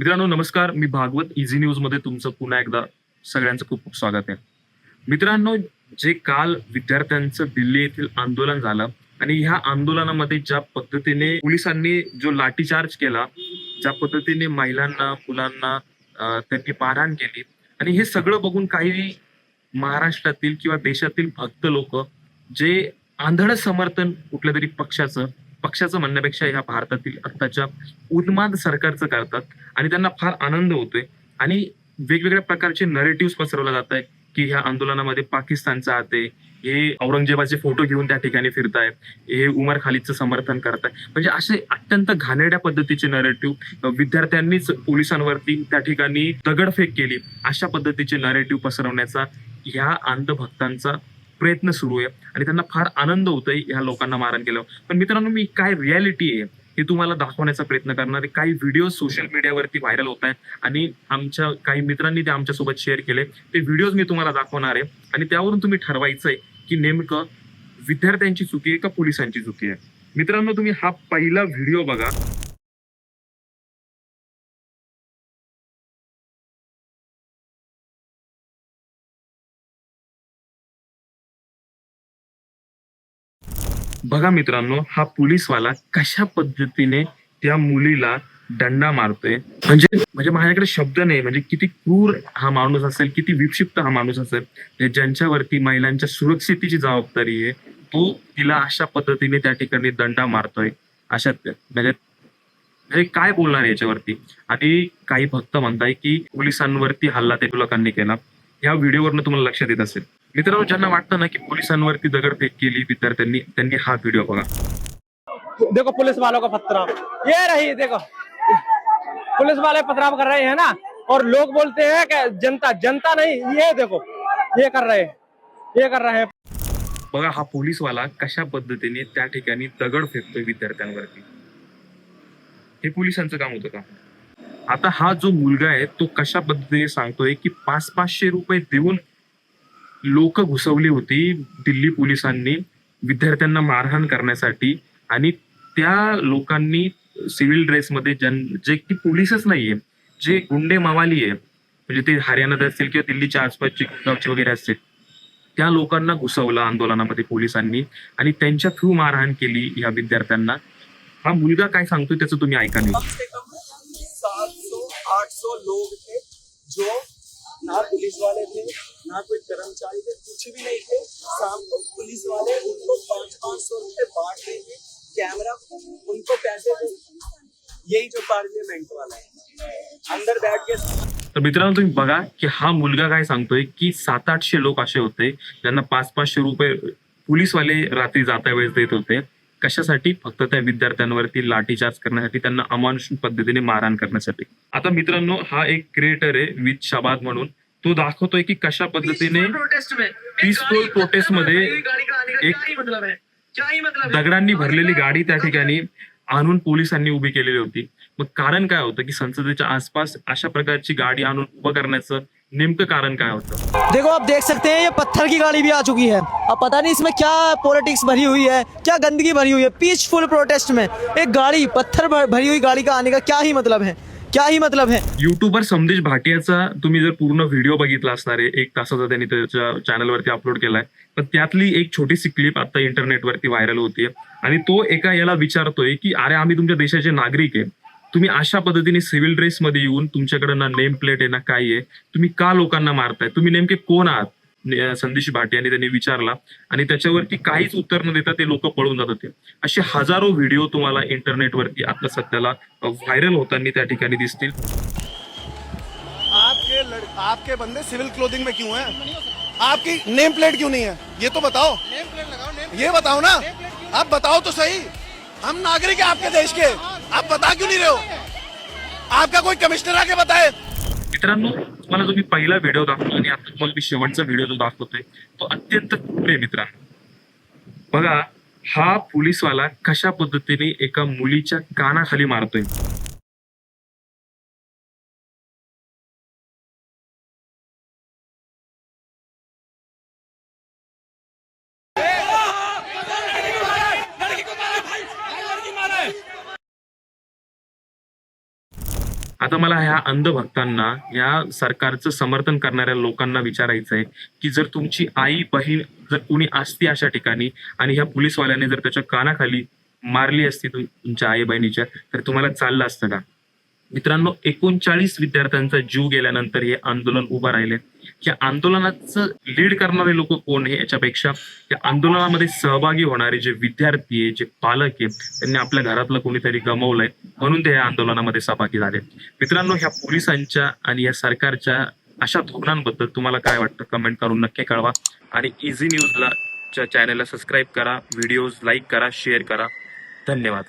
मित्रांनो नमस्कार. मी Bhagwat easy news मध्ये तुमचं पुन्हा एकदा सगळ्यांचं खूप खूप स्वागत आहे. मित्रांनो, जे काल विद्यार्थ्यांचं दिल्ली येथील आंदोलन झालं आणि ह्या आंदोलनामध्ये ज्या पद्धतीने पोलिसांनी जो लाठीचार्ज केला, ज्या पद्धतीने महिलांना, मुलांना त्यांनी मारहाण केली आणि हे सगळं बघून काही महाराष्ट्रातील किंवा देशातील भक्त लोक जे आंधळ समर्थन कुठल्या तरी पक्षाचं म्हणण्यापेक्षा ह्या भारतातील आत्ताच्या उन्माद सरकारचं करतात आणि त्यांना फार आनंद होतोय आणि वेगवेगळ्या प्रकारचे नरेटिव्ह पसरवले जात आहे की ह्या आंदोलनामध्ये पाकिस्तानचा हात आहे, हे औरंगजेबाचे फोटो घेऊन त्या ठिकाणी फिरताय, हे उमर खालिदचं समर्थन करताय. म्हणजे असे अत्यंत घाणेरड्या पद्धतीचे नरेटिव्ह विद्यार्थ्यांनीच पोलिसांवरती त्या ठिकाणी दगडफेक केली, अशा पद्धतीचे नरेटिव्ह पसरवण्याचा ह्या अंधभक्तांचा प्रयत्न सुरू आहे आणि त्यांना फार आनंद होतोय ह्या लोकांना मारण केलं. पण मित्रांनो, मी काय रियालिटी आहे हे तुम्हाला दाखवण्याचा प्रयत्न करणार आहे. काही व्हिडिओ सोशल मीडियावरती व्हायरल होत आहेत आणि आमच्या काही मित्रांनी ते आमच्यासोबत शेअर केले. ते व्हिडिओज मी तुम्हाला दाखवणार आहे आणि त्यावरून तुम्ही ठरवायचंय की नेमकं विद्यार्थ्यांची चुकी आहे का पोलिसांची चुकी आहे. मित्रांनो, तुम्ही हा पहिला व्हिडिओ बघा. बघा मित्रांनो, हा पोलीसवाला कशा पद्धतीने त्या मुलीला दंडा मारतोय. म्हणजे म्हणजे माझ्याकडे शब्द नाही. म्हणजे किती क्रूर हा माणूस असेल, किती विक्षिप्त हा माणूस असेल, ज्यांच्यावरती महिलांच्या सुरक्षितेची जबाबदारी आहे, तो तिला अशा पद्धतीने त्या ठिकाणी दंडा मारतोय. अशा म्हणजे म्हणजे काय बोलणार याच्यावरती. आणि काही भक्त म्हणताय की पोलिसांवरती हल्ला त्या लोकांनी केला. या व्हिडिओवरनं तुम्हाला लक्षात येत असेल. मित्रांनो, ज्यांना वाटतं ना की पोलिसांवरती दगडफेक केली विद्यार्थ्यांनी, त्यांनी हा व्हिडिओ बघा. देखो पुलिस वालों का पथराव, ये रही देखो पुलिस वाले पथराव कर रहे हैं ना, और लोग बोलते हैं कि जनता जनता नहीं, ये देखो ये कर रहे हैं. बघा, हा पोलीसवाला कशा पद्धतीने त्या ठिकाणी दगड फेकतोय विद्यार्थ्यांवरती. हे पोलिसांचं काम होतं का? आता हा जो मुलगा आहे तो कशा पद्धतीने सांगतोय की 500-500 रुपये देऊन लोक घुसवली होती दिल्ली पोलिसांनी विद्यार्थ्यांना मारहाण करण्यासाठी आणि त्या लोकांनी सिव्हिल ड्रेसमध्ये जे की पोलीसच नाहीये, जे गुंडे मावाली आहे, म्हणजे ते हरियाणात असतील किंवा दिल्लीच्या आसपासचे गावचे वगैरे असतील, त्या लोकांना घुसवलं आंदोलनामध्ये पोलिसांनी आणि त्यांच्या थ्रू मारहाण केली या विद्यार्थ्यांना. हा मुलगा काय सांगतोय त्याचं तुम्ही ऐका. नाही, कम से कम 700-800 लोग थे जो ना पुलिस वाले थे, ना कोई कर्मचारी थे, कुछ भी नहीं थे. शाम को पुलिस वाले उनको 500-500 रुपए बांट रहे थे. कैमरा उनको पैसे थे. यही जो पार्लियामेंट वाला है अंदर बैठ के. तर मित्रांनो, तुम्ही बघा की हा मुलगा काय सांगतोय की 700-800 लोक असे होते ज्यांना 500-500 रुपये पोलीसवाले रात्री जाता वेळेस देत होते. कशासाठी? फक्त त्या विद्यार्थ्यांवरती लाठीचार्ज करण्यासाठी, त्यांना अमानुष पद्धतीने मारहाण करण्यासाठी. आता मित्रांनो, हा एक क्रिएटर आहे विथ शबाद म्हणून, तो दाखवतोय की कशा पद्धतीने पीसफुल प्रोटेस्ट मध्ये एक दगडांनी भरलेली गाडी त्या ठिकाणी आणून पोलिसांनी उभी केलेली होती. मग कारण काय होतं की संसदेच्या आसपास अशा प्रकारची गाडी आणून उभं करण्याचं नेमकं कारण काय होतं? देखो, आप देख सकते हैं ये पत्थर की गाड़ी भी आ चुकी है. अब पता नहीं इसमें क्या पॉलिटिक्स भरी हुई है, क्या गंदगी भरी हुई है. पीसफुल प्रोटेस्ट में एक गाड़ी, पत्थर भरी हुई गाड़ी का आने का क्या ही मतलब है, क्या ही मतलब है. युट्यूबर संदेश भाटियाचा तुम्ही जर पूर्ण व्हिडिओ बघितला असणार आहे, 1 तासाचा त्यांनी त्याच्या चॅनलवरती अपलोड केलाय, पण त्यातली एक छोटीशी क्लिप आता इंटरनेटवरती व्हायरल होतीये आणि तो एका याला विचारतोय की अरे, आम्ही तुमच्या देशाचे नागरिक आहे, तुम्ही अशा पद्धतीने सिव्हिल ड्रेसमध्ये येऊन, तुमच्याकडे ना नेम प्लेट आहे ना काय आहे, तुम्ही का लोकांना मारताय, तुम्ही नेमके कोण आहात? संदेश भाटियाने त्यांनी विचारला आणि त्याच्यावरती काहीच उत्तर न देता ते लोक पळून जात होते. असे हजारो व्हिडिओ तुम्हाला इंटरनेटवरती आता सध्याला व्हायरल होताना त्या ठिकाणी दिसतील. आपके बंदे सिविल क्लोथिंग में क्यों हैं? आपकी नेम प्लेट क्यों नहीं है? ये तो बताओ. नेम प्लेट लगाओ. ये बताओ ना, आप बताओ तो सही. हम नागरिक हैं आपके देश के, आप बता क्यों नहीं रहे हो? आपका कोई कमिश्नर आके बताए. मित्रांनो, तुम्हाला जो मी पहिला व्हिडिओ दाखवला आणि आता तुम्हाला मी शेवटचा व्हिडिओ जो दाखवतोय तो अत्यंत क्रूर आहे मित्रांनो. बघा, हा पोलीसवाला कशा पद्धतीने एका मुलीच्या कानाखाली मारतोय. आता मला ह्या अंधभक्तांना, या सरकारचं समर्थन करणाऱ्या लोकांना विचारायचं आहे की जर तुमची आई बहीण जर कुणी असती अशा ठिकाणी आणि ह्या पोलीसवाल्याने जर त्याच्या कानाखाली मारली असती तुमच्या आई बहिणीच्या, तर तुम्हाला चाललं असतं का? मित्रांनो, 39 विद्यार्थ्यांचा जीव गेल्यानंतर हे आंदोलन उभं राहिले. या आंदोलनाचं लीड करणारे लोक कोण आहे याच्यापेक्षा या आंदोलनामध्ये सहभागी होणारे जे विद्यार्थी आहे, जे पालक आहे, त्यांनी आपल्या घरातलं कोणीतरी गमावलंय म्हणून ते या आंदोलनामध्ये सहभागी झाले. मित्रांनो, ह्या पोलिसांच्या आणि या सरकारच्या अशा धोरणांबद्दल तुम्हाला काय वाटतं कमेंट करून नक्की कळवा. आणि इझी न्यूजला चॅनलला सबस्क्राईब करा, व्हिडिओज लाईक करा, शेअर करा. धन्यवाद.